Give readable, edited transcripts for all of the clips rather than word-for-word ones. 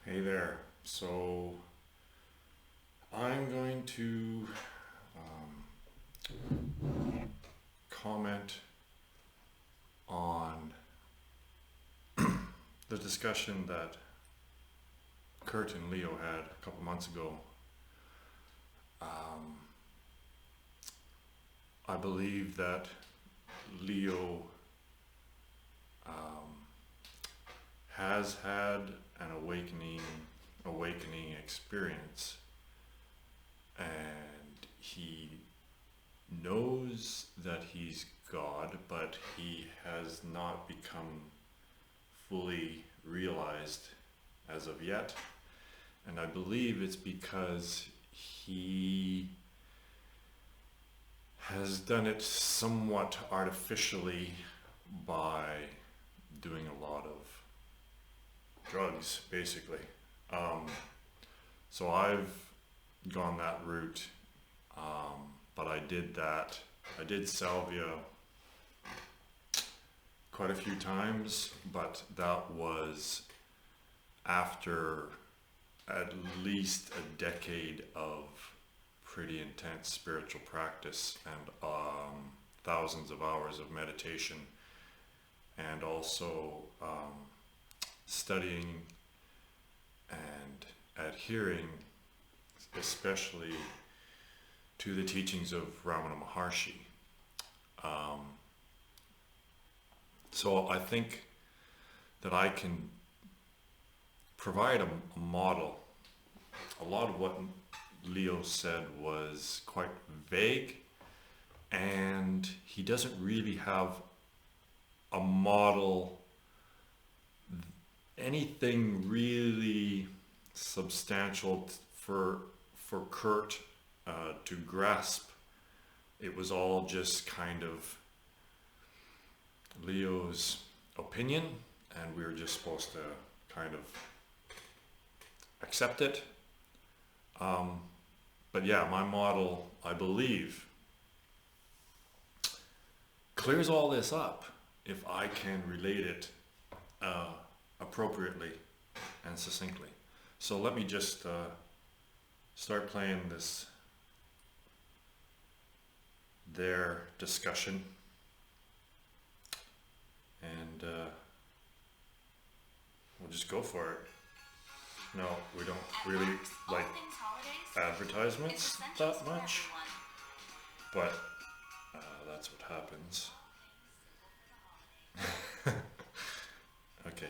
Hey there. So I'm going to comment on the discussion that Curt and Leo had a couple months ago. Um, I believe that Leo um, has had an awakening experience, and he knows that he's God, but he has not become fully realized as of yet. And I believe it's because he has done it somewhat artificially by doing a lot of drugs, basically. Um, so I've gone that route, but I did salvia quite a few times, but that was after at least a decade of pretty intense spiritual practice and thousands of hours of meditation, and also studying and adhering especially to the teachings of Ramana Maharshi. Um, so I think that I can provide a model. A lot of what Leo said was quite vague, and he doesn't really have a model, anything really substantial for Curt to grasp. It was all just kind of Leo's opinion, and we were just supposed to kind of accept it. But yeah, my model, I believe, clears all this up if I can relate it appropriately and succinctly. So let me just start playing their discussion, and we'll just go for it. No, we don't really like advertisements that much, but that's what happens. Okay.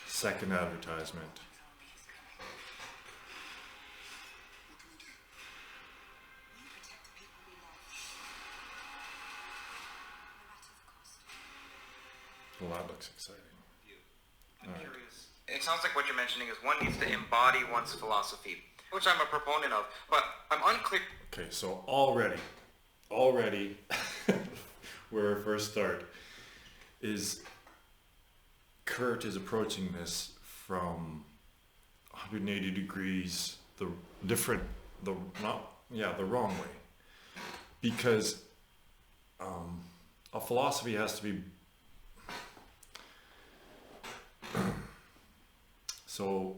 Second advertisement. Well, that looks exciting. I'm curious. It sounds like what you're mentioning is one needs to embody one's philosophy, which I'm a proponent of, but I'm unclear. Okay, so already, where our first start is Curt is approaching this from 180 degrees, the wrong way, because a philosophy has to be so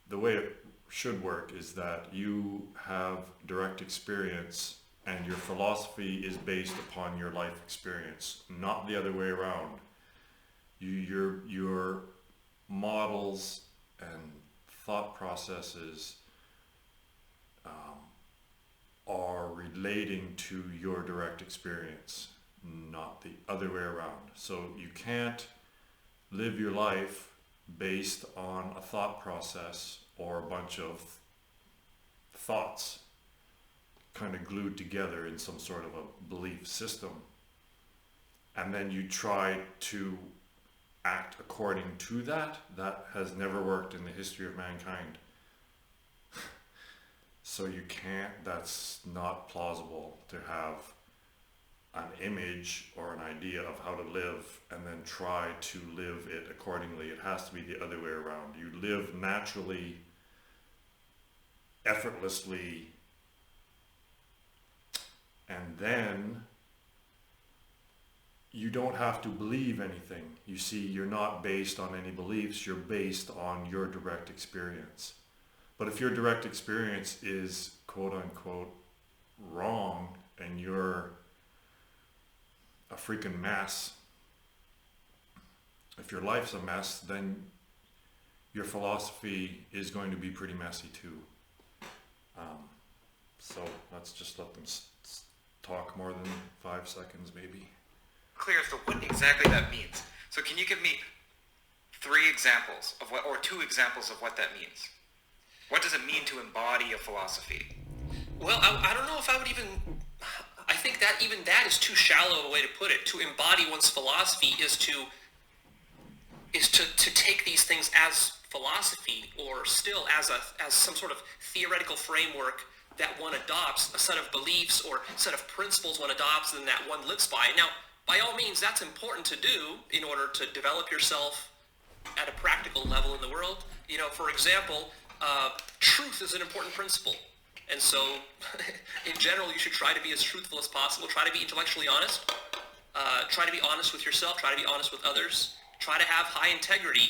the way it should work is that you have direct experience and your philosophy is based upon your life experience, not the other way around. Your models and thought processes are relating to your direct experience, not the other way around. So you can't live your life based on a thought process or a bunch of thoughts kind of glued together in some sort of a belief system, and then you try to act according to that. That has never worked in the history of mankind. So you can't, that's not plausible to have an image or an idea of how to live and then try to live it accordingly. It has to be the other way around. You live naturally, effortlessly, and then you don't have to believe anything. You see, you're not based on any beliefs, you're based on your direct experience. But if your direct experience is quote unquote wrong and you're a freaking mess, if your life's a mess, then your philosophy is going to be pretty messy too. So let's just let them talk more than 5 seconds maybe. Clear as to what exactly that means. So can you give me 3 examples of what, or 2 examples of what that means? What does it mean to embody a philosophy? Well, I don't know if I would even... I think that even that is too shallow a way to put it. To embody one's philosophy is to take these things as philosophy, or still as some sort of theoretical framework that one adopts, a set of beliefs or set of principles one adopts and that one lives by. Now, by all means, that's important to do in order to develop yourself at a practical level in the world. You know, for example, truth is an important principle. And so, in general, you should try to be as truthful as possible. Try to be intellectually honest. Try to be honest with yourself. Try to be honest with others. Try to have high integrity.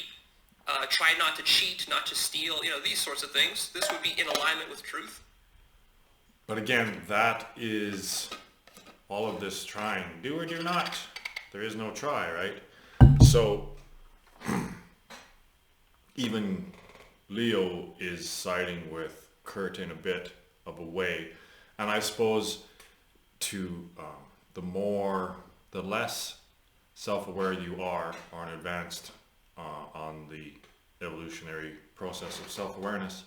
Try not to cheat, not to steal, you know, these sorts of things. This would be in alignment with truth. But again, that is all of this trying. Do or do not. There is no try, right? So, even Leo is siding with Curt in a bit of a way. And I suppose to the less self-aware you are or advanced on the evolutionary process of self-awareness,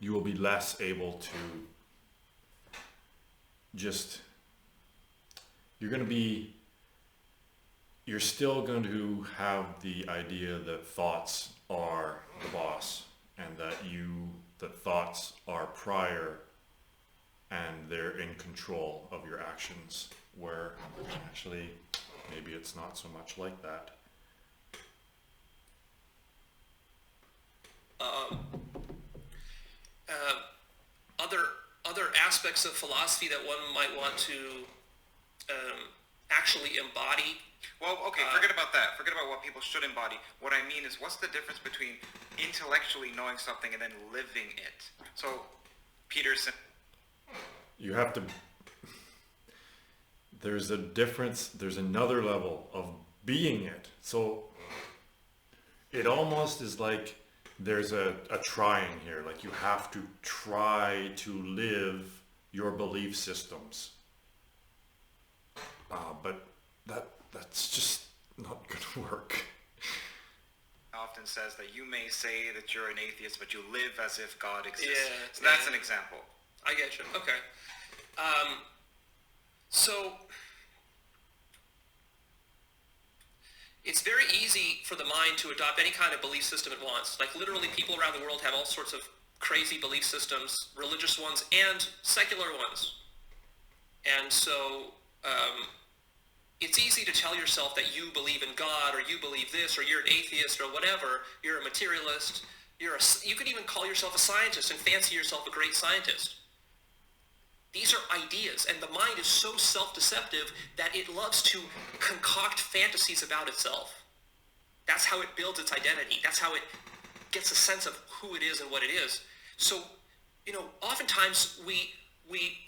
you will be less able to just, you're still going to have the idea that thoughts are the boss and that thoughts are prior and they're in control of your actions, where actually maybe it's not so much like that. Other aspects of philosophy that one might want to actually embody. Well, okay, forget about that. Forget about what people should embody. What I mean is, what's the difference between intellectually knowing something and then living it? So, Peterson... You have to... There's a difference, there's another level of being it. So, it almost is like there's a trying here. Like, you have to try to live your belief systems. But that's just not going to work. Often says that you may say that you're an atheist, but you live as if God exists. Yeah, so that's an example. I get you. Okay. So it's very easy for the mind to adopt any kind of belief system it wants. Like, literally, people around the world have all sorts of crazy belief systems, religious ones and secular ones. And so it's easy to tell yourself that you believe in God, or you believe this, or you're an atheist, or whatever. You're a materialist. You could even call yourself a scientist and fancy yourself a great scientist. These are ideas, and the mind is so self-deceptive that it loves to concoct fantasies about itself. That's how it builds its identity. That's how it gets a sense of who it is and what it is. So, you know, oftentimes we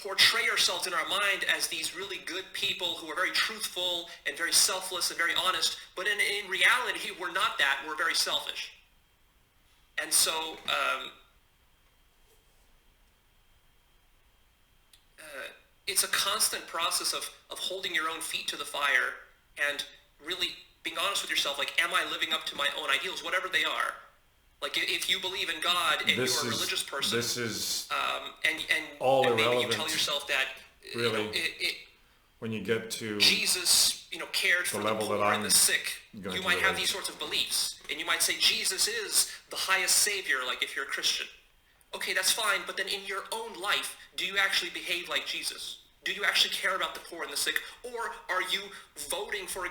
portray ourselves in our mind as these really good people who are very truthful and very selfless and very honest, but in reality, we're not that. We're very selfish. And so... it's a constant process of holding your own feet to the fire and really being honest with yourself. Like, am I living up to my own ideals, whatever they are? Like, if you believe in God and you're a religious person, this is and all maybe irrelevant, you tell yourself that really, when you get to Jesus, cared for the poor and the sick, you might have these sorts of beliefs, and you might say Jesus is the highest savior. Like, if you're a Christian. Okay, that's fine, but then in your own life, do you actually behave like Jesus? Do you actually care about the poor and the sick? Or are you voting for...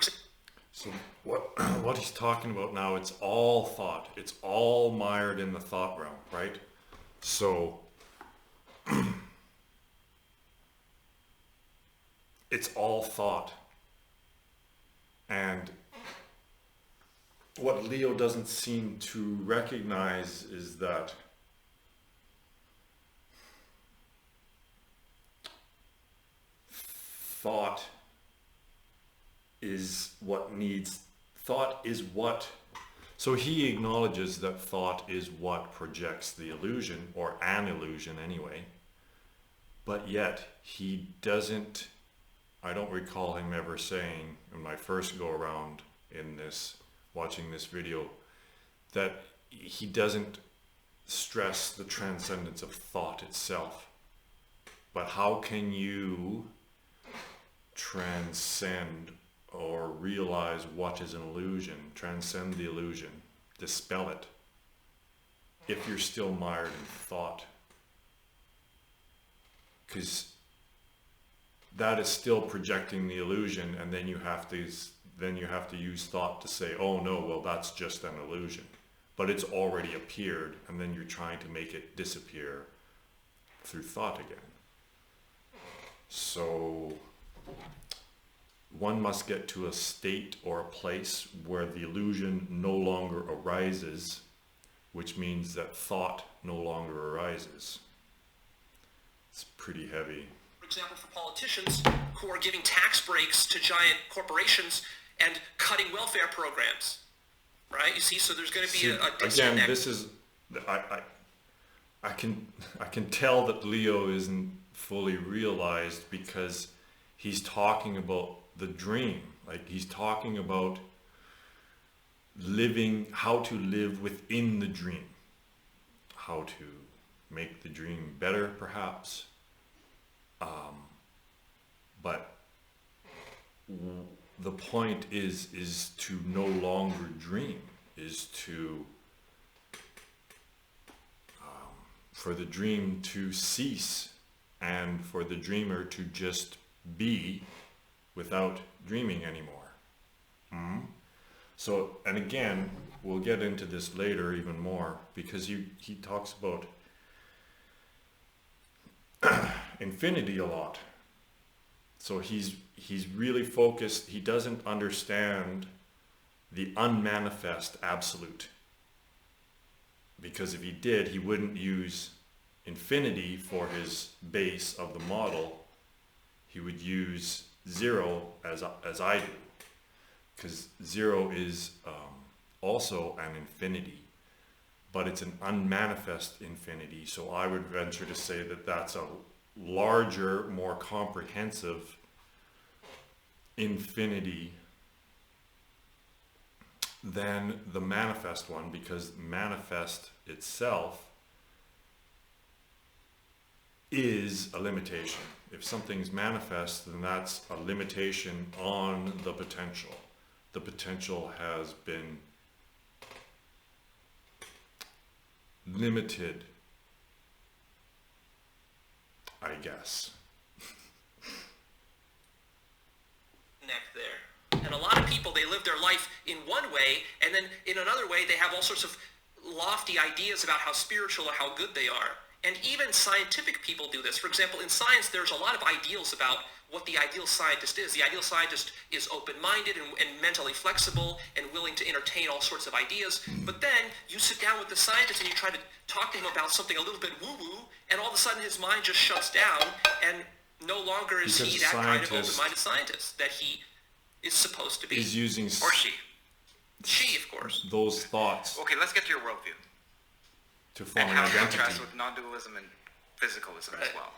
So what he's talking about now, it's all thought. It's all mired in the thought realm, right? So it's all thought. And what Leo doesn't seem to recognize is that thought is what, so he acknowledges that thought is what projects the illusion, or an illusion anyway, but yet he doesn't, I don't recall him ever saying in my first go around in this, watching this video, that he doesn't stress the transcendence of thought itself. But how can you transcend or realize what is an illusion, transcend the illusion, dispel it, if you're still mired in thought? Because that is still projecting the illusion, and then you have to use thought to say, oh no, well that's just an illusion, but it's already appeared, and then you're trying to make it disappear through thought again. So one must get to a state or a place where the illusion no longer arises, which means that thought no longer arises. It's pretty heavy. For example, for politicians who are giving tax breaks to giant corporations and cutting welfare programs, right? You see, so there's going to be a disconnect. Again, this is, I can tell that Leo isn't fully realized, because he's talking about the dream. Like, he's talking about living, how to live within the dream, how to make the dream better, perhaps. But the point is to no longer dream, is to for the dream to cease, and for the dreamer to just be without dreaming anymore. So, and again, we'll get into this later even more, because he talks about infinity a lot. So he's really focused. He doesn't understand the unmanifest absolute, because if he did, he wouldn't use infinity for his base of the model. He would use zero as I do, because zero is also an infinity, but it's an unmanifest infinity. So I would venture to say that that's a larger, more comprehensive infinity than the manifest one, because manifest itself is a limitation. If something's manifest, then that's a limitation on the potential. The potential has been limited, I guess. There. And a lot of people, they live their life in one way, and then in another way they have all sorts of lofty ideas about how spiritual or how good they are. And even scientific people do this. For example, in science, there's a lot of ideals about what the ideal scientist is. The ideal scientist is open-minded and mentally flexible and willing to entertain all sorts of ideas. But then you sit down with the scientist and you try to talk to him about something a little bit woo-woo, and all of a sudden his mind just shuts down, and no longer is he that kind of open-minded scientist that he is supposed to be. Is using Or she. She, of course. those thoughts Okay, let's get to your worldview. to form And an how it identity. contrasts with non-dualism and physicalism as Right. well.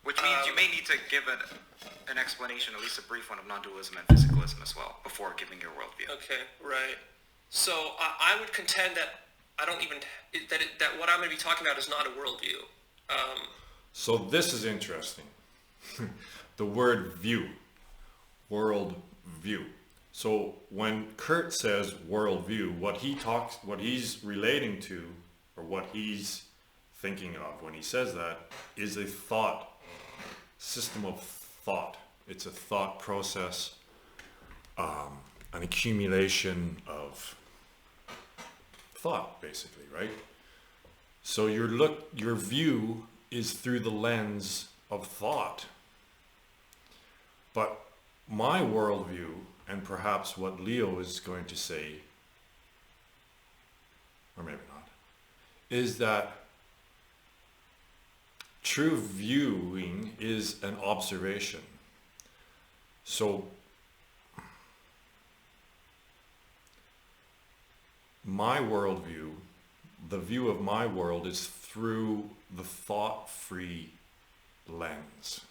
Which means you may need to give an explanation, at least a brief one, of non-dualism and physicalism as well, before giving your worldview. Okay, right. So I would contend that I don't even that what I'm going to be talking about is not a worldview. So this is interesting. The word view, world view. So when Curt says worldview, what he's relating to, or what he's thinking of when he says that, is a thought, system of thought. It's a thought process, an accumulation of thought, basically, right? So your view is through the lens of thought. But my worldview, and perhaps what Leo is going to say, or maybe not, is that true viewing is an observation. So my worldview, the view of my world, is through the thought-free lens.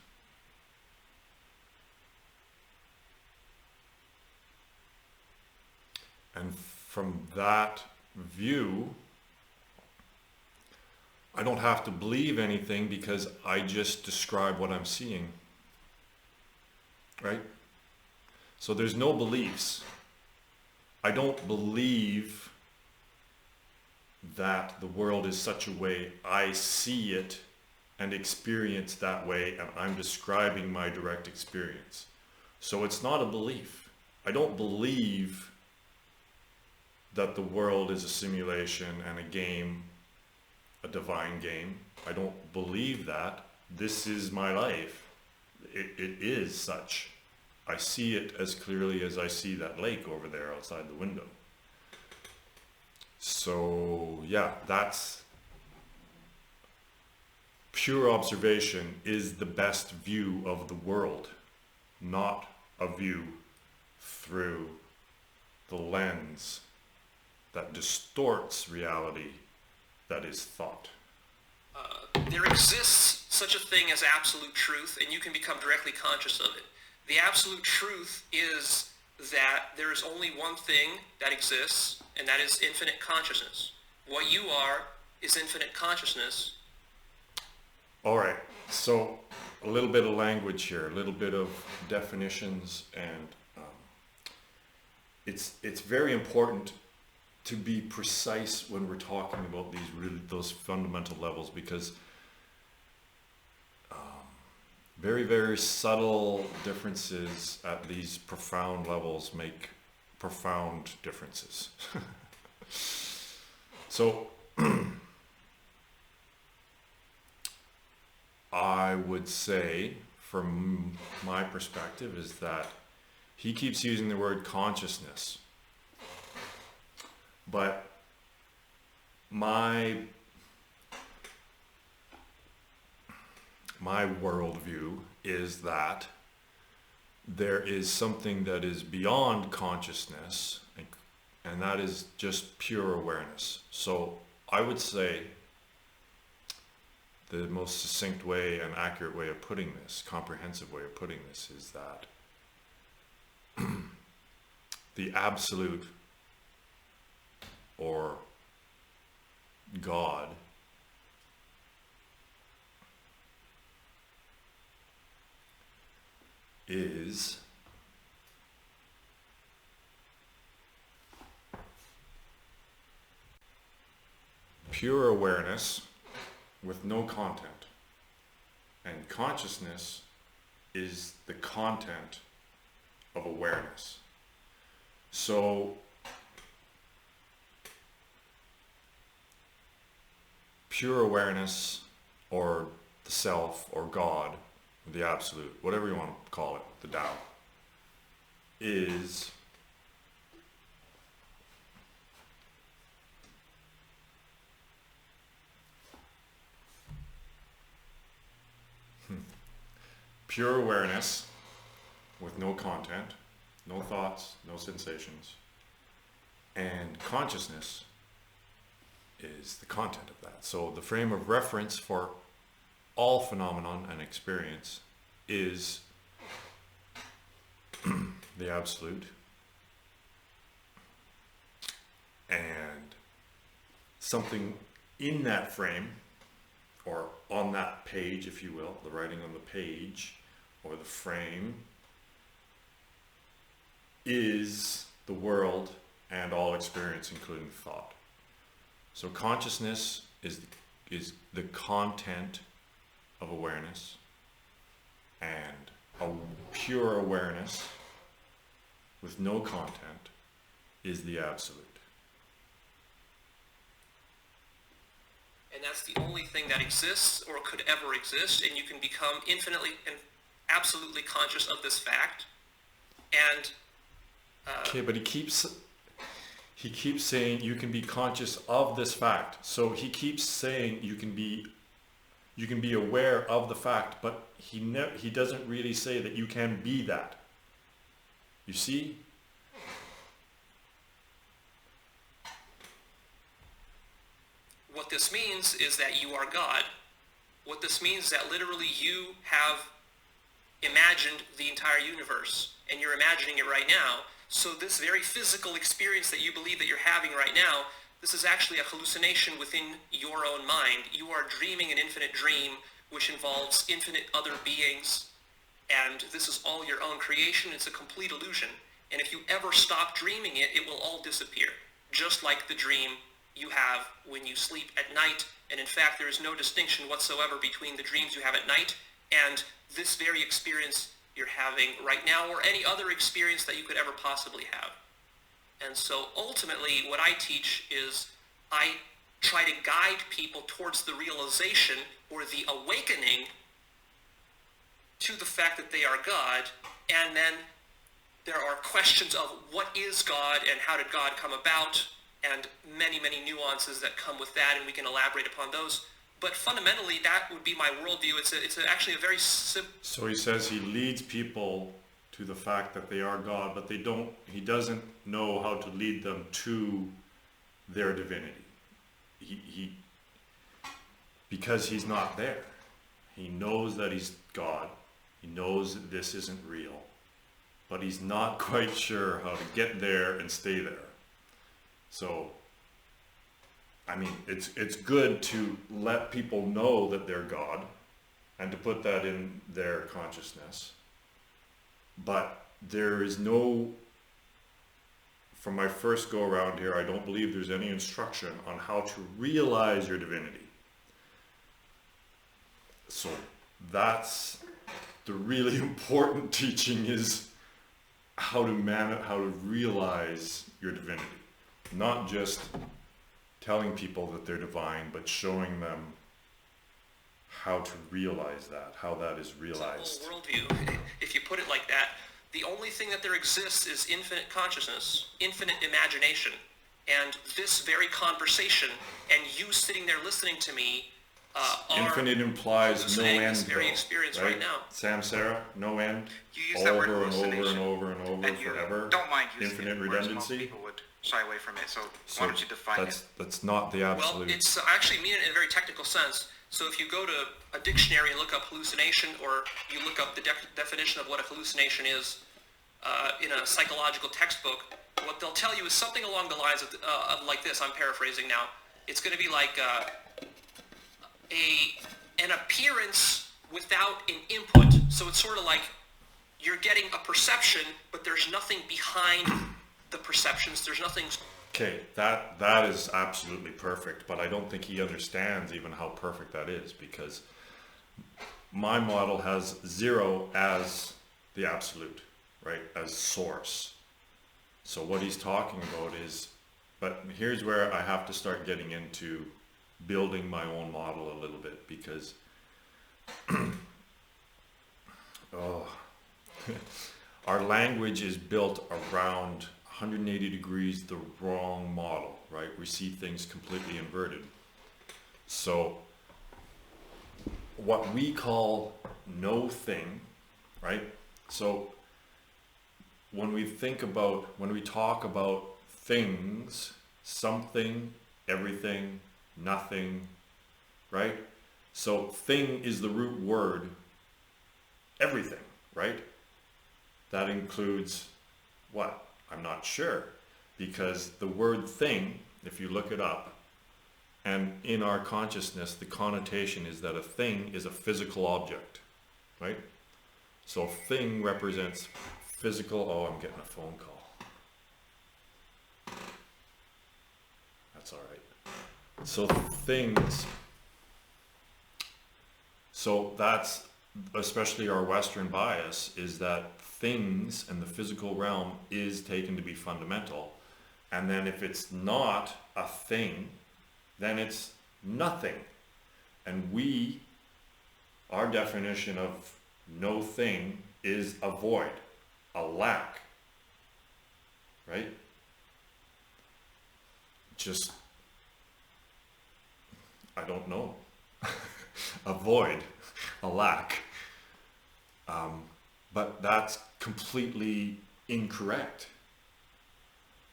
And from that view, I don't have to believe anything because I just describe what I'm seeing. Right? So there's no beliefs. I don't believe that the world is such a way. I see it and experience that way, and I'm describing my direct experience. So it's not a belief. I don't believe that the world is a simulation and a game, a divine game. I don't believe that. This is my life. It is such. I see it as clearly as I see that lake over there outside the window. So yeah, that's pure observation is the best view of the world, not a view through the lens that distorts reality, that is thought. There exists such a thing as absolute truth, and you can become directly conscious of it. The absolute truth is that there is only one thing that exists, and that is infinite consciousness. What you are is infinite consciousness. All right, so a little bit of language here, a little bit of definitions, and it's very important to be precise when we're talking about those fundamental levels, because very, very subtle differences at these profound levels make profound differences. So I would say, from my perspective, is that he keeps using the word consciousness. But my worldview is that there is something that is beyond consciousness, and that is just pure awareness. So I would say the most succinct way and accurate way of putting this, comprehensive way of putting this, is that the absolute, or God, is pure awareness with no content. And consciousness is the content of awareness. So pure awareness, or the self, or God, the absolute, whatever you want to call it, the Tao, is pure awareness with no content, no thoughts, no sensations, and consciousness is the content of that. So the frame of reference for all phenomenon and experience is the absolute, and something in that frame, or on that page, if you will, the writing on the page or the frame, is the world and all experience, including thought. So consciousness is the content of awareness, and a pure awareness with no content is the absolute. And that's the only thing that exists or could ever exist, and you can become infinitely and absolutely conscious of this fact. And Okay, but he keeps saying you can be conscious of this fact. So he keeps saying you can be aware of the fact, but he doesn't really say that you can be that. You see? what this means is that you are God. What this means is that literally you have imagined the entire universe, and you're imagining it right now. So this very physical experience that you believe that you're having right now, this is actually a hallucination within your own mind. You are dreaming an infinite dream which involves infinite other beings, and this is all your own creation. It's a complete illusion. And if you ever stop dreaming it, it will all disappear, just like the dream you have when you sleep at night. And in fact, there is no distinction whatsoever between the dreams you have at night and this very experience you're having right now, or any other experience that you could ever possibly have. And so ultimately what I teach is I try to guide people towards the realization or the awakening to the fact that they are God. And then there are questions of what is God and how did God come about, and many, many nuances that come with that, and we can elaborate upon those. But fundamentally, that would be my worldview. It's actually a very simple... So he says he leads people to the fact that they are God, but he doesn't know how to lead them to their divinity. Because he's not there. He knows that he's God. He knows that this isn't real. But he's not quite sure how to get there and stay there. So, I mean, it's good to let people know that they're God and to put that in their consciousness. But there is no, from my first go around here, I don't believe there's any instruction on how to realize your divinity. So that's the really important teaching, is how to realize your divinity. Not just telling people that they're divine, but showing them how to realize that, how that is realized. It's a whole worldview. If you put it like that, the only thing that there exists is infinite consciousness, infinite imagination. And this very conversation, and you sitting there listening to me, infinite implies no end, this very experience right now. Samsara, no end, You use that word over and over hallucination, and over and over and you forever. don't mind using Infinite it, whereas most redundancy. people would shy away from it. So why don't you define it? That's not the absolute. Well, it's I actually mean it in a very technical sense. So if you go to a dictionary and look up hallucination, or you look up the definition of what a hallucination is in a psychological textbook, what they'll tell you is something along the lines of like this. I'm paraphrasing now. It's going to be like an appearance without an input. So it's sort of like you're getting a perception, but there's nothing behind the perceptions. There's nothing... Okay, that is absolutely perfect, but I don't think he understands even how perfect that is, because my model has 0 as the absolute, right, as source. So what he's talking about is, but here's where I have to start getting into building my own model a little bit, because our language is built around 180 degrees the wrong model, right? We see things completely inverted. So what we call no thing, right? So when we talk about things, something, everything, nothing, right? So thing is the root word, everything, right? That includes what? I'm not sure, because the word thing, if you look it up, and in our consciousness, the connotation is that a thing is a physical object, right? So thing represents physical. Oh, I'm getting a phone call. That's all right. So things, so that's especially our Western bias, is that things and the physical realm is taken to be fundamental, and then if it's not a thing, then it's nothing. And our definition of no thing is a void, a lack, right? Just, I don't know. A void, a lack. But that's completely incorrect.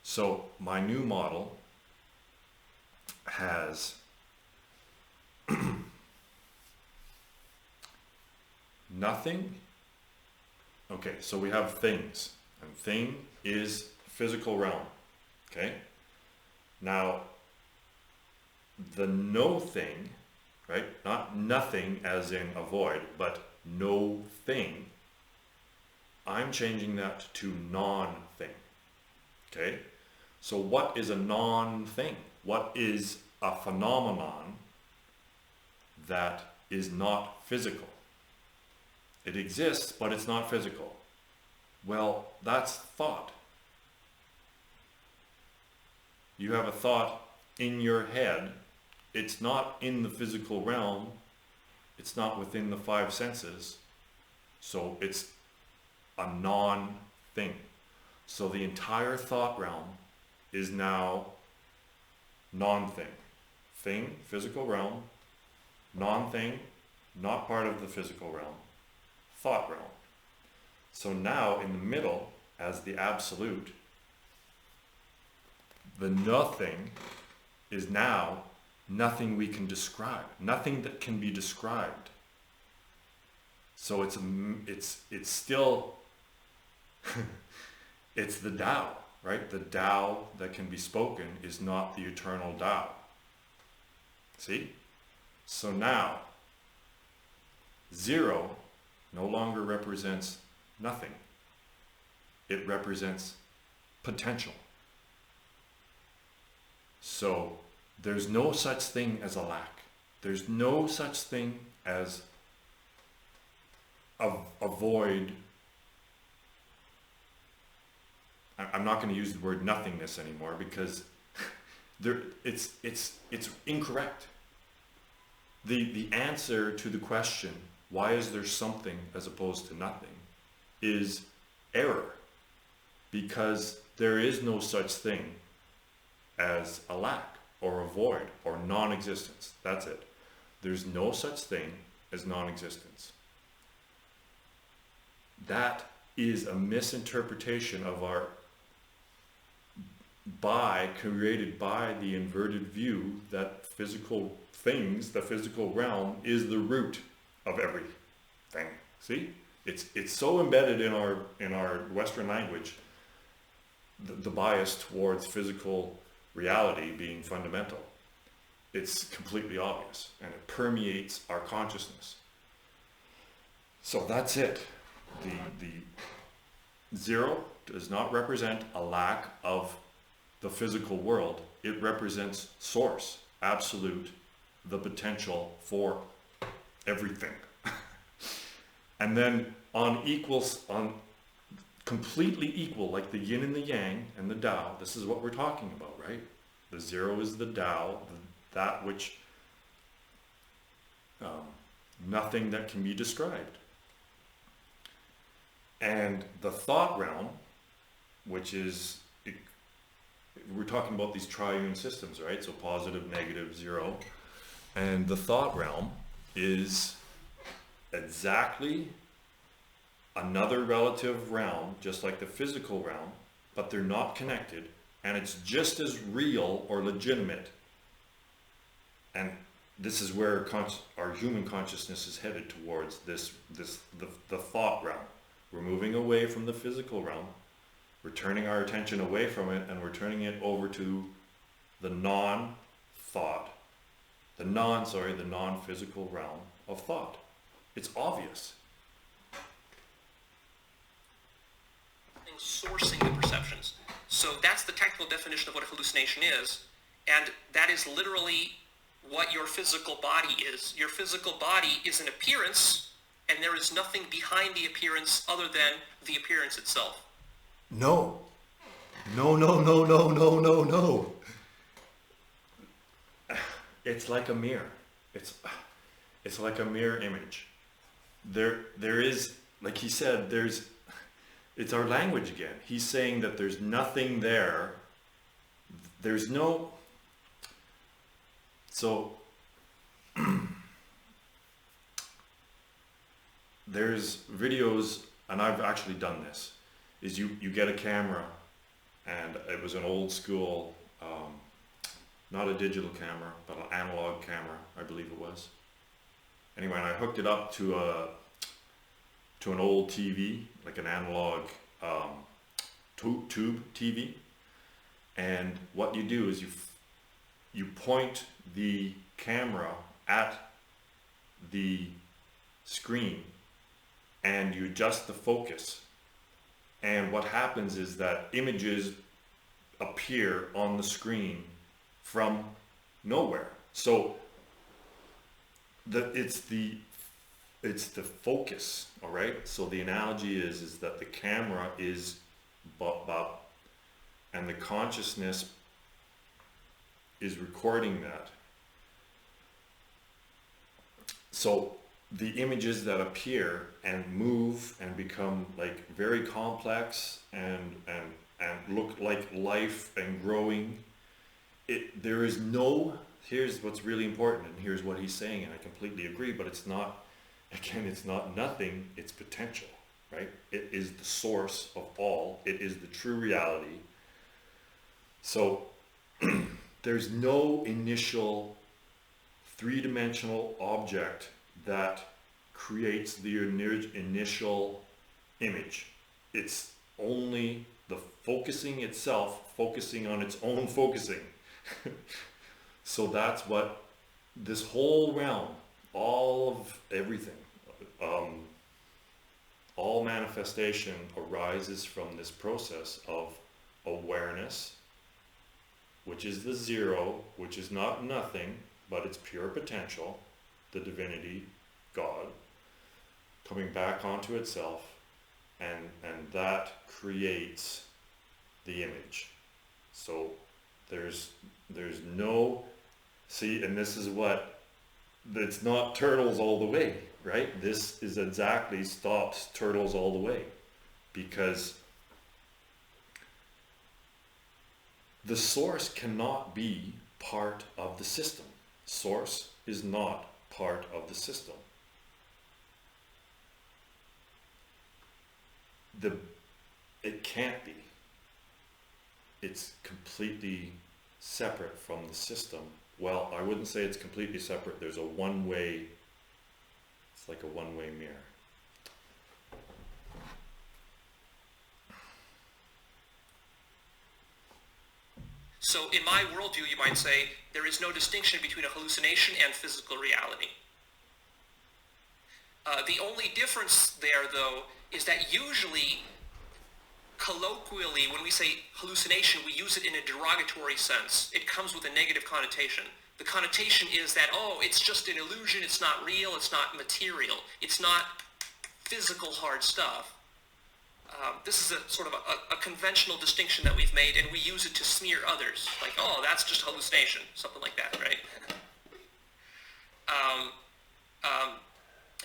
So my new model has nothing. Okay, so we have things, and thing is physical realm. Okay, now the no thing, right? Not nothing as in a void, but no thing. I'm changing that to non-thing. Okay, so what is a non-thing? What is a phenomenon that is not physical? It exists, but it's not physical. Well, that's thought. You have a thought in your head. It's not in the physical realm. It's not within the five senses. So it's a non-thing. So the entire thought realm is now non-thing. Thing, physical realm. Non-thing, not part of the physical realm. Thought realm. So now in the middle, as the absolute, the nothing is now nothing we can describe, nothing that can be described. So it's still it's the Tao, right? The Tao that can be spoken is not the eternal Tao. See? So now zero no longer represents nothing. It represents potential. So there's no such thing as a lack. There's no such thing as a void. I'm not going to use the word nothingness anymore because it's incorrect. The answer to the question, why is there something as opposed to nothing, is error. Because there is no such thing as a lack or a void or non-existence. That's it. There's no such thing as non-existence. That is a misinterpretation of our created by the inverted view that physical things, the physical realm, is the root of everything. See? It's so embedded in our Western language, the bias towards physical reality being fundamental. It's completely obvious and it permeates our consciousness. So that's it. The zero does not represent a lack of the physical world. It represents source, absolute, the potential for everything. And then on completely equal, like the yin and the yang and the Tao, this is what we're talking about, right? The zero is the Tao, that which, nothing that can be described. And the thought realm, which is, we're talking about these triune systems, right? So positive, negative, zero. And the thought realm is exactly another relative realm, just like the physical realm, but they're not connected, and it's just as real or legitimate. And this is where our human consciousness is headed towards the thought realm. We're moving away from the physical realm. We're turning our attention away from it, and we're turning it over to the non-thought, the non-physical realm of thought. It's obvious. Sourcing the perceptions. So that's the technical definition of what a hallucination is, and that is literally what your physical body is. Your physical body is an appearance, and there is nothing behind the appearance other than the appearance itself. No. It's like a mirror. It's like a mirror image. there is, like he said, it's our language again. He's saying that there's nothing there. There's no, so there's videos, and I've actually done this, is you get a camera, and it was an old school, not a digital camera, but an analog camera, I believe it was. Anyway, and I hooked it up to an old TV, like an analog tube TV. And what you do is you point the camera at the screen and you adjust the focus. And what happens is that images appear on the screen from nowhere. So it's the focus, all right? So the analogy is that the camera is bop, and the consciousness is recording that. So the images that appear and move and become like very complex and look like life and growing, there is no, here's what's really important, and here's what he's saying, and I completely agree, but it's not, again, it's not nothing, it's potential, right? It is the source of all, it is the true reality. So there's no initial three-dimensional object that creates the initial image. It's only the focusing itself, focusing on its own focusing. So that's what this whole realm, all of everything, all manifestation arises from this process of awareness, which is the zero, which is not nothing, but it's pure potential, the divinity, God, coming back onto itself, and that creates the image. So there's no, see, and this is what, it's not turtles all the way, right? This is exactly stops turtles all the way, because the source cannot be part of the system. Source is not part of the system. It can't be. It's completely separate from the system. Well, I wouldn't say it's completely separate. There's a one-way, it's like a one-way mirror. So in my worldview, you might say, there is no distinction between a hallucination and physical reality. The only difference there, though, is that usually, colloquially, when we say hallucination, we use it in a derogatory sense. It comes with a negative connotation. The connotation is that, oh, it's just an illusion, it's not real, it's not material, it's not physical hard stuff. This is a sort of a conventional distinction that we've made, and we use it to smear others. Like, oh, that's just hallucination, something like that, right?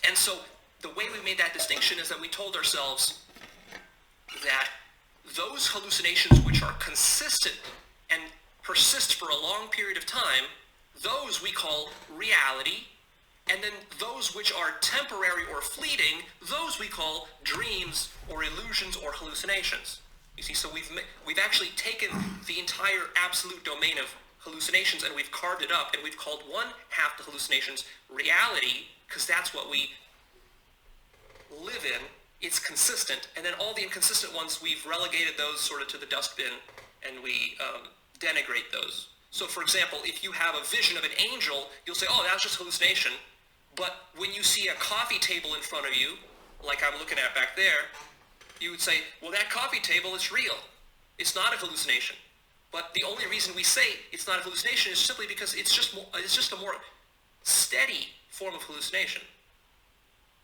And so the way we made that distinction is that we told ourselves that those hallucinations which are consistent and persist for a long period of time, those we call reality, and then those which are temporary or fleeting, those we call dreams or illusions or hallucinations. You see, so we've actually taken the entire absolute domain of hallucinations and we've carved it up, and we've called one half the hallucinations reality, because that's what we live in. It's consistent, and then all the inconsistent ones, we've relegated those sort of to the dustbin, and we denigrate those. So for example, if you have a vision of an angel, you'll say, oh, that was just hallucination. But when you see a coffee table in front of you, like I'm looking at back there, you would say, well, that coffee table is real. It's not a hallucination. But the only reason we say it's not a hallucination is simply because it's just a more steady form of hallucination.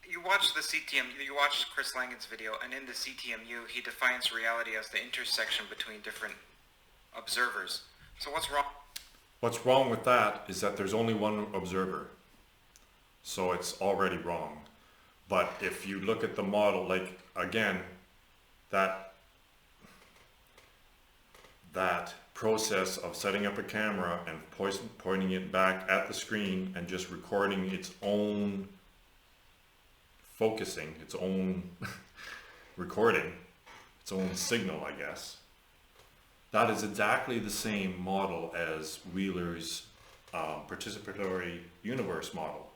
You watched you watched Chris Langan's video, and in the CTMU, he defines reality as the intersection between different observers. So what's wrong? What's wrong with that is that there's only one observer. So it's already wrong. But if you look at the model, like again, that process of setting up a camera and pointing it back at the screen and just recording its own focusing, its own recording, its own signal, I guess. That is exactly the same model as Wheeler's participatory universe model.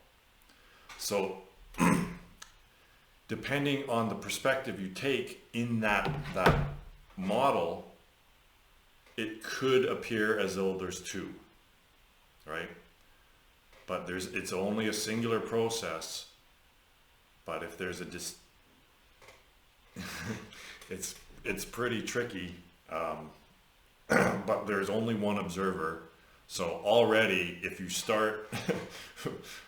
So depending on the perspective you take in that model, it could appear as though there's two, right? But it's only a singular process. But if there's it's pretty tricky. But there's only one observer. So already, if you start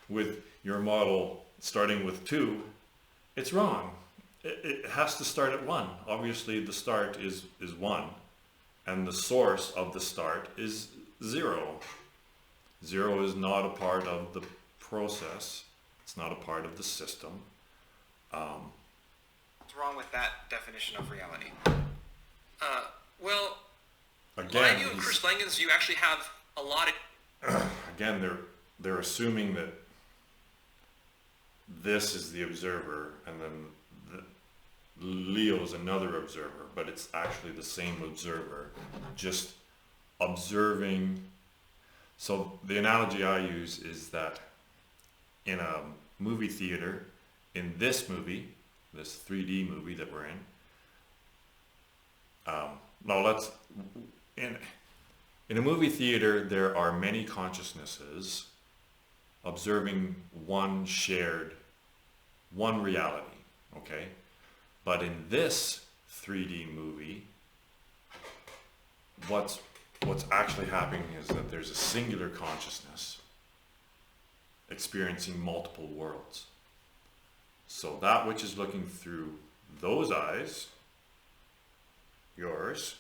with your model starting with 2, it's wrong. It has to start at 1. Obviously, the start is 1, and the source of the start is 0. 0 is not a part of the process. It's not a part of the system. What's wrong with that definition of reality? Well, Again, my view of Chris Langan's view actually have a lot of... Again, they're assuming that this is the observer, and then Leo's another observer, but it's actually the same observer, just observing. So the analogy I use is that in a movie theater, in this movie, this 3D movie that we're in, in a movie theater, there are many consciousnesses observing one reality, okay? But in this 3D movie, what's actually happening is that there's a singular consciousness experiencing multiple worlds. So that which is looking through those eyes, yours,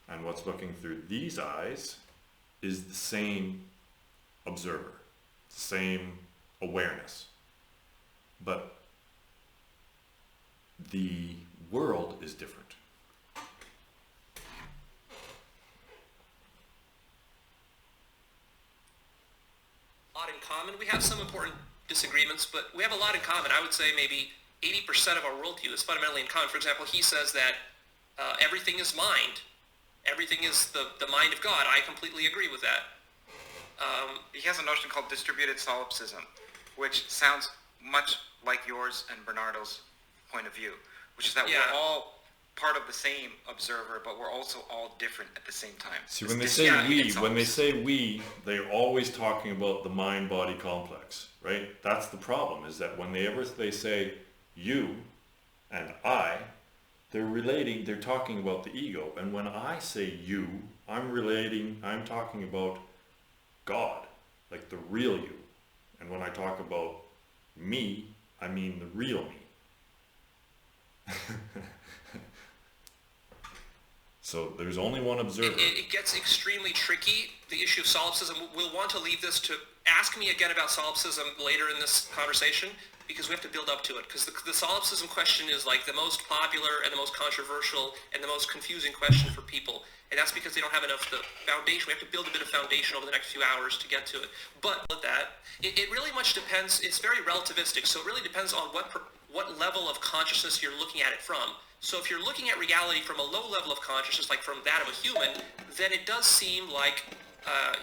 and what's looking through these eyes is the same observer, same awareness. But the world is different. A lot in common. We have some important disagreements, but we have a lot in common. I would say maybe 80% of our worldview is fundamentally in common. For example, he says that everything is mind. Everything is the mind of God. I completely agree with that. He has a notion called distributed solipsism, which sounds much like yours and Bernardo's point of view, which is that we're all part of the same observer, but we're also all different at the same time. See, when they say we, they're always talking about the mind-body complex, right? That's the problem, is that whenever they say you and I, they're talking about the ego. And when I say you, I'm talking about God, like the real you. And when I talk about me, I mean the real me. So there's only one observer. It gets extremely tricky, the issue of solipsism. We'll want to leave this to ask me again about solipsism later in this conversation, because we have to build up to it. Because the solipsism question is like the most popular and the most controversial and the most confusing question for people. And that's because they don't have enough the foundation. We have to build a bit of foundation over the next few hours to get to it. But with that, it really much depends. It's very relativistic. So it really depends on what level of consciousness you're looking at it from. So if you're looking at reality from a low level of consciousness, like from that of a human, then it does seem like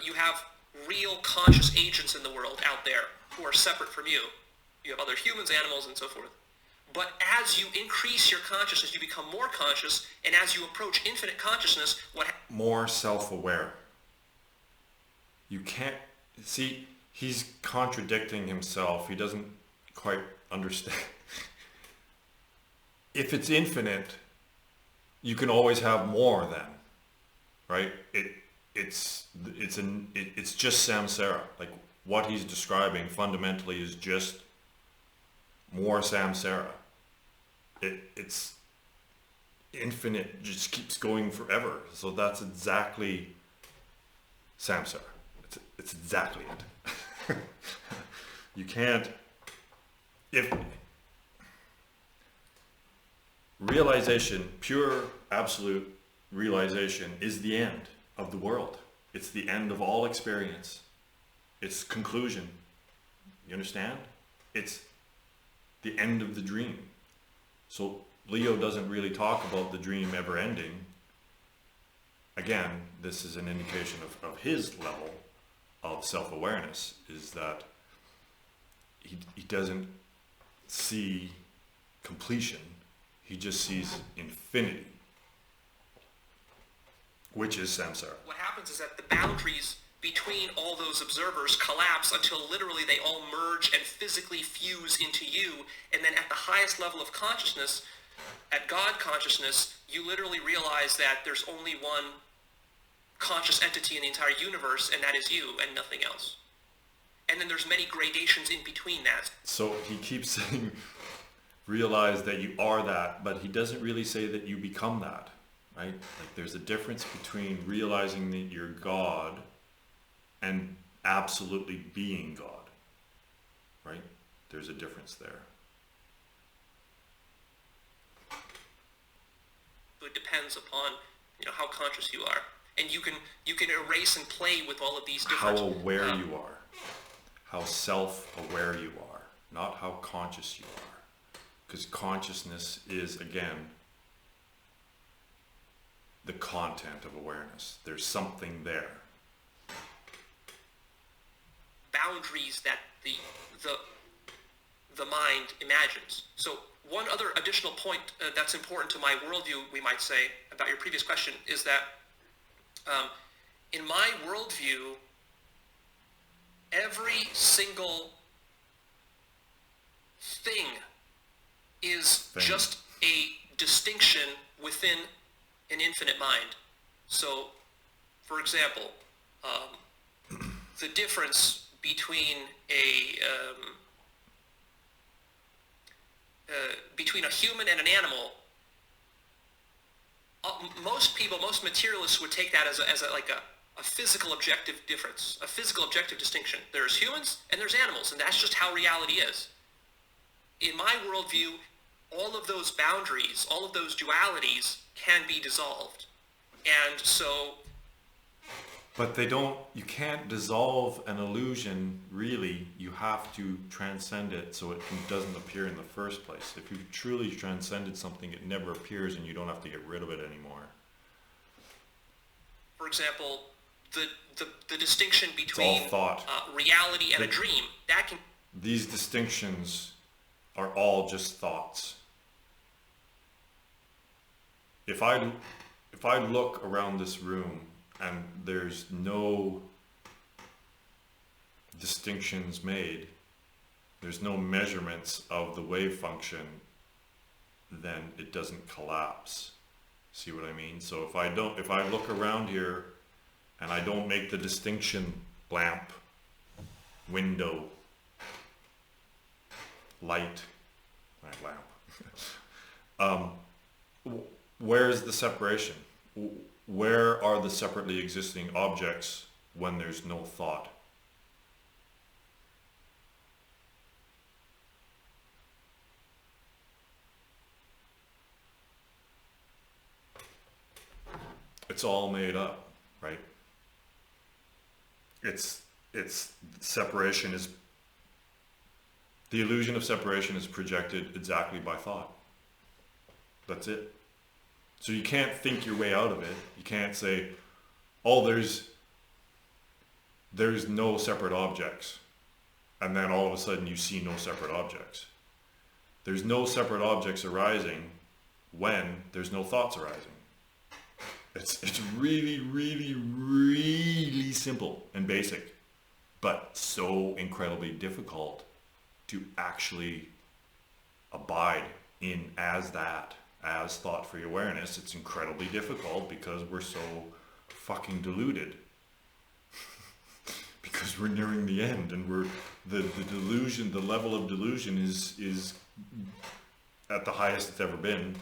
you have real conscious agents in the world out there who are separate from you. You have other humans, animals, and so forth. But as you increase your consciousness, you become more conscious, and as you approach infinite consciousness, more self-aware. You can't see, he's contradicting himself. He doesn't quite understand. If it's infinite, you can always have more then, right? It's just samsara. Like what he's describing fundamentally is just more samsara. It's infinite, just keeps going forever. So that's exactly samsara. It's exactly it. You can't, realization, pure, absolute realization is the end of the world. It's the end of all experience. It's conclusion. You understand? It's the end of the dream. So Leo doesn't really talk about the dream ever ending. Again, this is an indication of his level of self-awareness, is that he doesn't see completion. He just sees infinity, which is samsara. What happens is that the boundaries between all those observers collapse until literally they all merge and physically fuse into you, and then at the highest level of consciousness, at God consciousness, you literally realize that there's only one conscious entity in the entire universe, and that is you and nothing else. And then there's many gradations in between that. So he keeps saying, realize that you are that, but he doesn't really say that you become that, right? Like there's a difference between realizing that you're God and absolutely being God, right? There's a difference there. It depends upon, how conscious you are. And you can erase and play with all of these different... How aware you are. How self-aware you are. Not how conscious you are. Because consciousness is, again, the content of awareness. There's something there. Boundaries that the mind imagines. So one other additional point that's important to my worldview, we might say, about your previous question, is that in my worldview, every single thing is just a distinction within an infinite mind. So, for example, the difference between between a human and an animal, most materialists would take that as a physical objective difference, a physical objective distinction. There's humans and there's animals, and that's just how reality is. In my worldview, all of those boundaries, all of those dualities can be dissolved. And so... But you can't dissolve an illusion, really. You have to transcend it so it doesn't appear in the first place. If you've truly transcended something, it never appears and you don't have to get rid of it anymore. For example, the distinction between reality and a dream, that can... These distinctions are all just thoughts. If I look around this room and there's no distinctions made, there's no measurements of the wave function, then it doesn't collapse. See what I mean? So if I look around here and I don't make the distinction, lamp, window, light, lamp, where's the separation? Where are the separately existing objects when there's no thought? It's all made up, right? It's separation is, the illusion of separation is projected exactly by thought. That's it. So you can't think your way out of it. You can't say, oh, there's no separate objects. And then all of a sudden you see no separate objects. There's no separate objects arising when there's no thoughts arising. It's really, really, really simple and basic, but so incredibly difficult to actually abide in as thought-free awareness. It's incredibly difficult because we're so fucking deluded. Because we're nearing the end, and the delusion, the level of delusion is at the highest it's ever been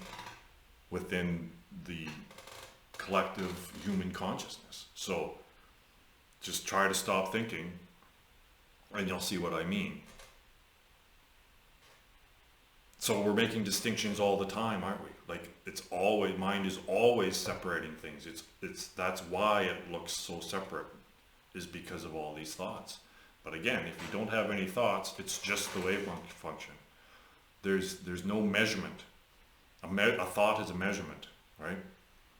within the collective human consciousness. So just try to stop thinking and you'll see what I mean. So we're making distinctions all the time, aren't we? Like it's always, mind is always separating things. That's why it looks so separate, is because of all these thoughts. But again, if you don't have any thoughts, it's just the wave function. There's no measurement. A thought is a measurement, right?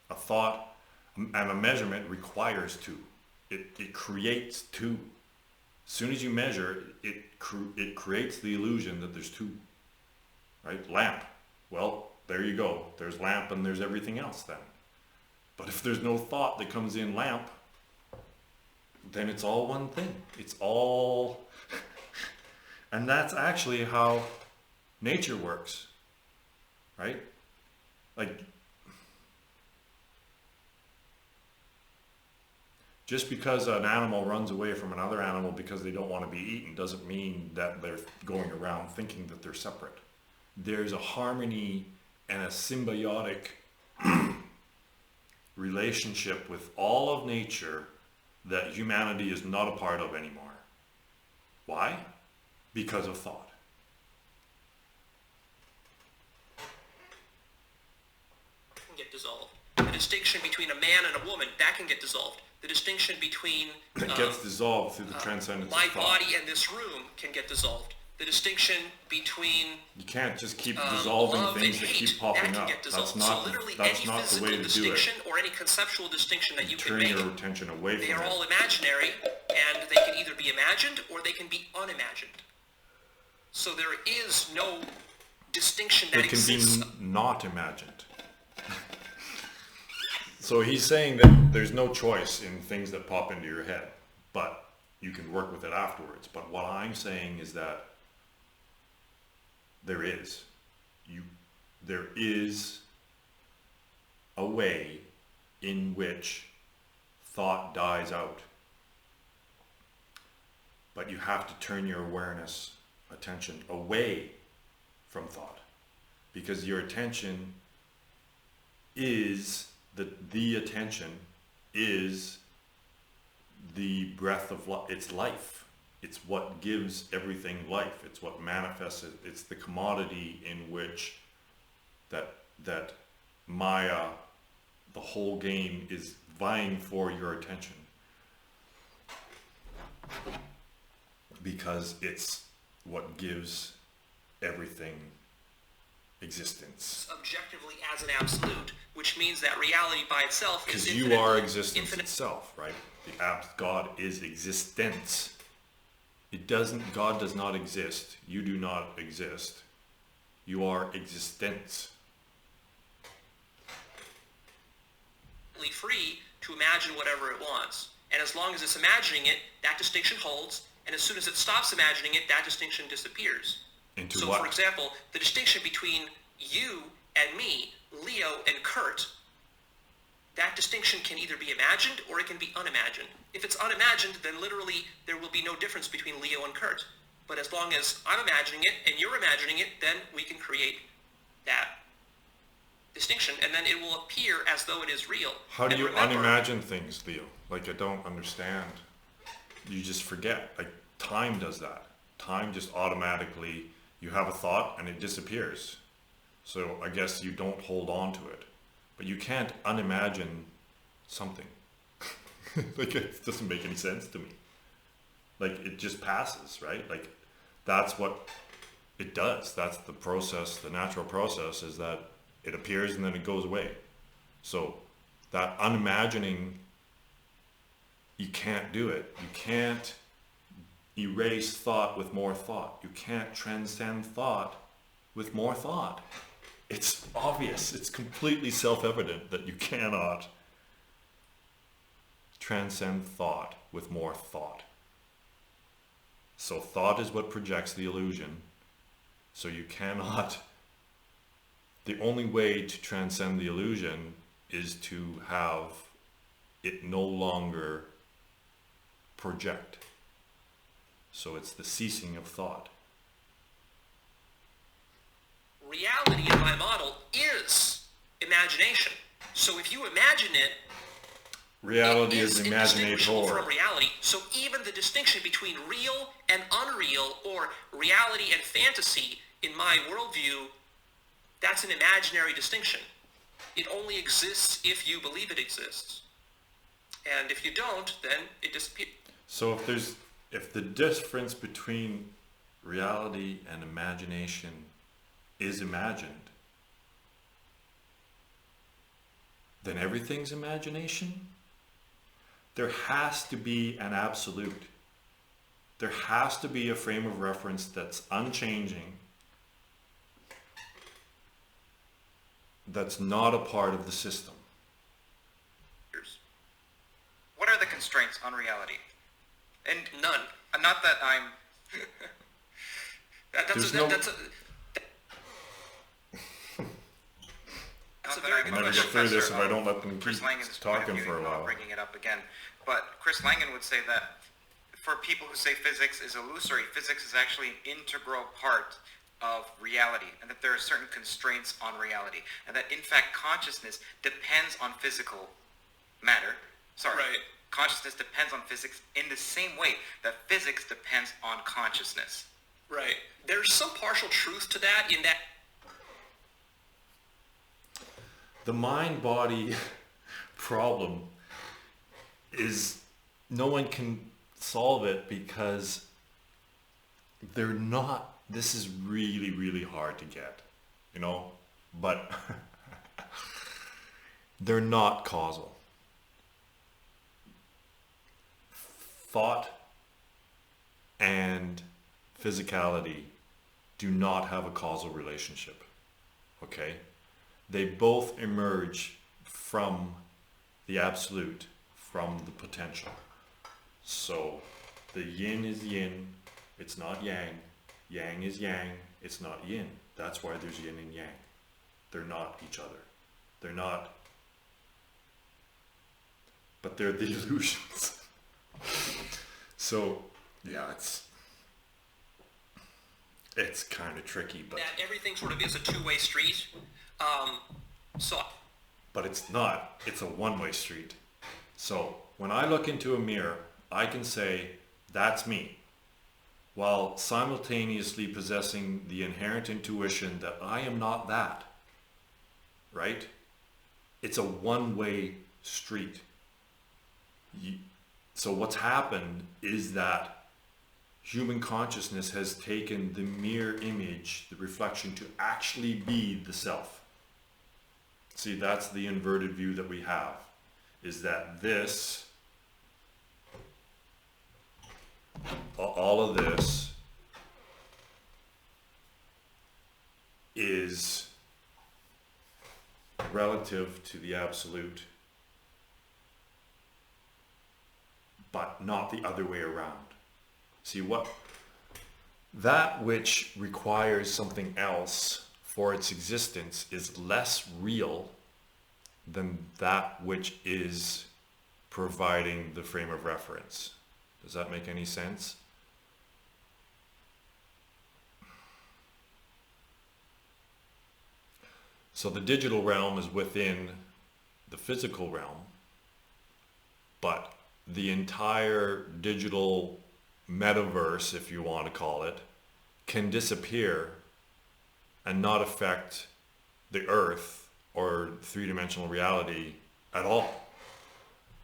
A thought and a measurement requires two. It creates two. As soon as you measure, it creates the illusion that there's two. Right? Lamp. Well, there you go. There's lamp and there's everything else then. But if there's no thought that comes in lamp, then it's all one thing. It's all... And that's actually how nature works. Right? Like, just because an animal runs away from another animal because they don't want to be eaten doesn't mean that they're going around thinking that they're separate. There's a harmony and a symbiotic relationship with all of nature that humanity is not a part of anymore. Why? Because of thought. Can get dissolved. The distinction between a man and a woman, that can get dissolved. The distinction between it gets dissolved through the transcendence my of thought. body and this room can get dissolved. The distinction between you can't just keep dissolving things that keep popping up. That's not, so literally that's any not the way to do it. distinction or any conceptual distinction that you can Turn make, your attention away from they are it. all imaginary, and they can either be imagined or they can be unimagined. So there is no distinction that They can exists. be not imagined. So he's saying that there's no choice in things that pop into your head, but you can work with it afterwards. But what I'm saying is that there is a way in which thought dies out. But you have to turn your awareness, attention away from thought, because your attention is the attention is the breath of life. It's life. It's what gives everything life. It's what manifests it. It's the commodity in which that Maya, the whole game, is vying for your attention, because it's what gives everything existence. Objectively as an absolute, which means that reality by itself is because you are existence itself, right? God is existence. God does not exist. You do not exist. You are existence. Free to imagine whatever it wants. And as long as it's imagining it, that distinction holds. And as soon as it stops imagining it, that distinction disappears. Into so, what? For example, the distinction between you and me, Leo and Curt, that distinction can either be imagined or it can be unimagined. If it's unimagined, then literally there will be no difference between Leo and Curt. But as long as I'm imagining it and you're imagining it, then we can create that distinction, and then it will appear as though it is real. How do you unimagine things, Leo? Like, I don't understand. You just forget. Like, time does that. Time just automatically, you have a thought and it disappears. So I guess you don't hold on to it. But you can't unimagine something. Like, it doesn't make any sense to me. Like, it just passes, right? Like, that's what it does. That's the process, the natural process, is that it appears and then it goes away. So that unimagining, you can't do it. You can't erase thought with more thought. You can't transcend thought with more thought. It's obvious. It's completely self-evident that you cannot transcend thought with more thought. So thought is what projects the illusion. So you cannot... The only way to transcend the illusion is to have it no longer project. So it's the ceasing of thought. Reality in my model is imagination. So if you imagine it, reality it is indistinguishable imaginator. from reality. So even the distinction between real and unreal, or reality and fantasy, in my worldview, that's an imaginary distinction. It only exists if you believe it exists. And if you don't, then it disappears. So if the difference between reality and imagination is imagined, then everything's imagination? There has to be an absolute. There has to be a frame of reference that's unchanging, that's not a part of the system. What are the constraints on reality? And none. Not that I'm... I'm never get through this if I don't let them keep talking for a while. Bringing it up again, but Chris Langan would say that for people who say physics is illusory, physics is actually an integral part of reality, and that there are certain constraints on reality, and that in fact consciousness depends on physical matter. Right. Consciousness depends on physics in the same way that physics depends on consciousness. Right. There's some partial truth to that in that the mind-body problem is no one can solve it because they're not, this is really, really hard to get, you know, but they're not causal. Thought and physicality do not have a causal relationship, okay? They both emerge from the absolute, from the potential. So the yin is yin, it's not yang. Yang is yang, it's not yin. That's why there's yin and yang. They're not each other. They're not, but they're the illusions. So yeah, it's kind of tricky, but that everything sort of is a two-way street. But it's not. It's a one-way street. So when I look into a mirror, I can say, that's me, while simultaneously possessing the inherent intuition that I am not that, right? It's a one-way street. So what's happened is that human consciousness has taken the mirror image, the reflection, to actually be the self. See, that's the inverted view that we have, is that this, all of this, is relative to the absolute, but not the other way around. See, that which requires something else for its existence is less real than that which is providing the frame of reference. Does that make any sense? So the digital realm is within the physical realm, but the entire digital metaverse, if you want to call it, can disappear and not affect the earth or three-dimensional reality at all.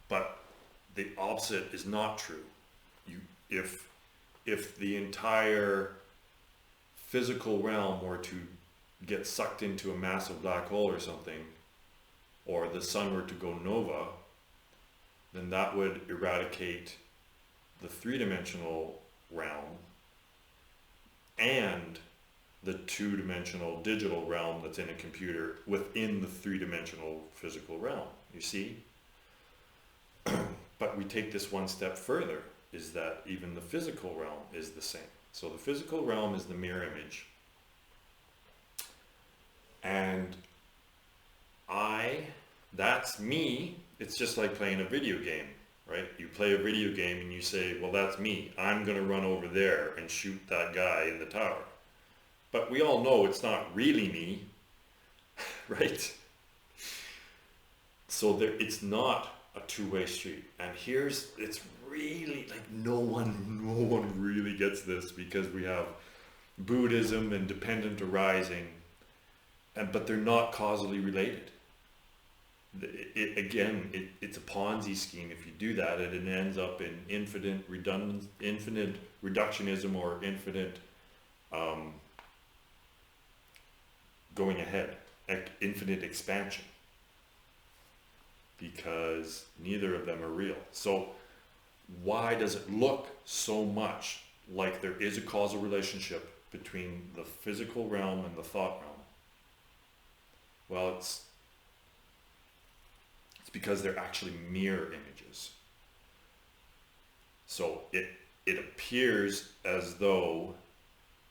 But the opposite is not true. If the entire physical realm were to get sucked into a massive black hole or something, or the sun were to go nova, then that would eradicate the three-dimensional realm and the two-dimensional digital realm that's in a computer within the three-dimensional physical realm, you see? But we take this one step further, is that even the physical realm is the same. So the physical realm is the mirror image. And that's me. It's just like playing a video game, right? You play a video game and you say, well, that's me. I'm going to run over there and shoot that guy in the tower. But we all know it's not really me, right? So it's not a two-way street. And it's really like no one really gets this, because we have Buddhism and dependent arising, but they're not causally related. It's a Ponzi scheme. If you do that, it ends up in infinite reductionism or infinite going ahead, infinite expansion, because neither of them are real. So why does it look so much like there is a causal relationship between the physical realm and the thought realm? Well, it's because they're actually mirror images. So it appears as though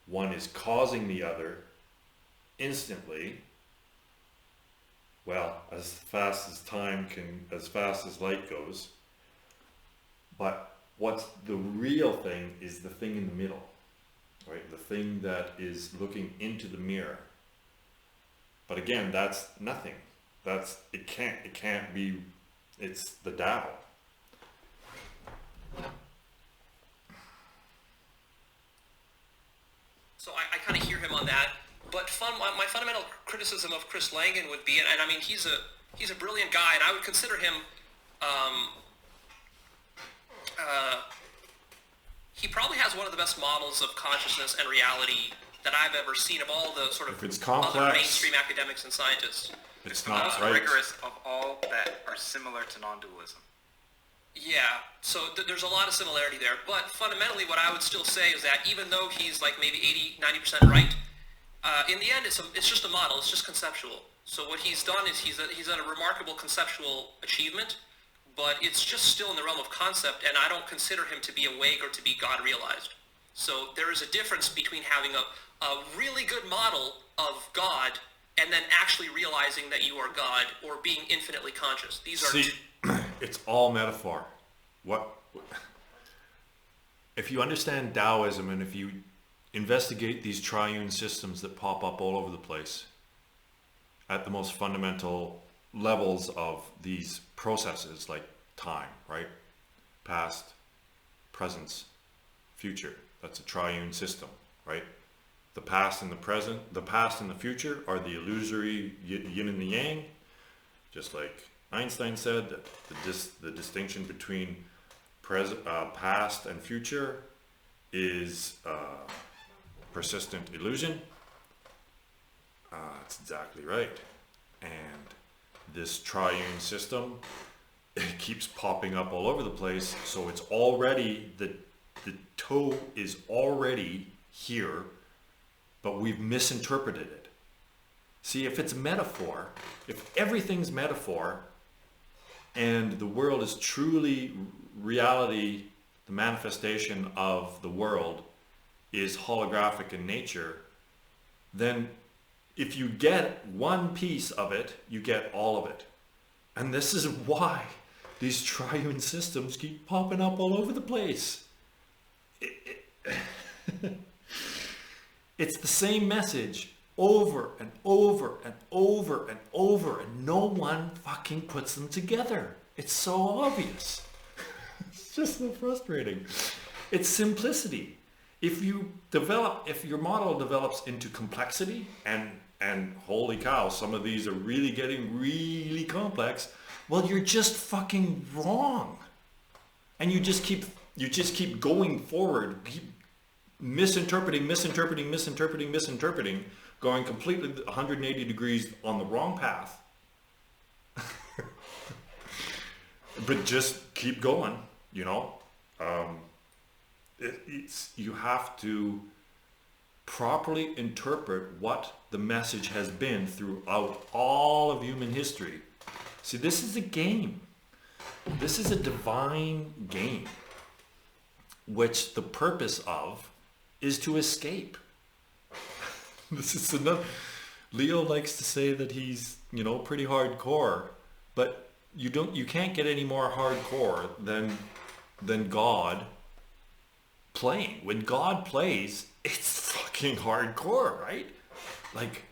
one is causing the other instantly, well, as fast as light goes. But what's the real thing is the thing in the middle, right? The thing that is looking into the mirror. But again, that's nothing. It can't be, it's the Tao. So I kind of hear him on that, but my fundamental criticism of Chris Langan would be, and I mean he's a brilliant guy, and I would consider him. He probably has one of the best models of consciousness and reality that I've ever seen of all the sort of other mainstream academics and scientists. It's the not most rigorous of all that are similar to non-dualism. Yeah, so there's a lot of similarity there, but fundamentally what I would still say is that even though he's like maybe 80-90% right, in the end it's just a model, it's just conceptual. So what he's done is he's done a remarkable conceptual achievement, but it's just still in the realm of concept, and I don't consider him to be awake or to be God realized. So there is a difference between having a really good model of God and then actually realizing that you are God or being infinitely conscious. These are it's all metaphor. If you understand Taoism and if you investigate these triune systems that pop up all over the place at the most fundamental levels of these processes, like time, right? Past, presence, future. That's a triune system, right? The past and the present, the past and the future are the illusory yin and the yang, just like Einstein said that the distinction between past and future is persistent illusion. That's exactly right. And this triune system, it keeps popping up all over the place. So it's already, the toe is already here, but we've misinterpreted it. See, if it's metaphor, if everything's metaphor, and the world is truly reality, the manifestation of the world is holographic in nature, then if you get one piece of it, you get all of it. And this is why these triune systems keep popping up all over the place. It's the same message over and over and over and over, and no one fucking puts them together. It's so obvious. It's just so frustrating. It's simplicity. If your model develops into complexity, and holy cow, some of these are really getting really complex, well, you're just fucking wrong. And you just keep going forward, keep misinterpreting, going completely 180 degrees on the wrong path. But just keep going, you know. You have to properly interpret what the message has been throughout all of human history. See, this is a game. This is a divine game, which the purpose of is to escape. This is another. Leo likes to say that he's, pretty hardcore, but you can't get any more hardcore than God playing. When God plays, it's fucking hardcore, right? Like,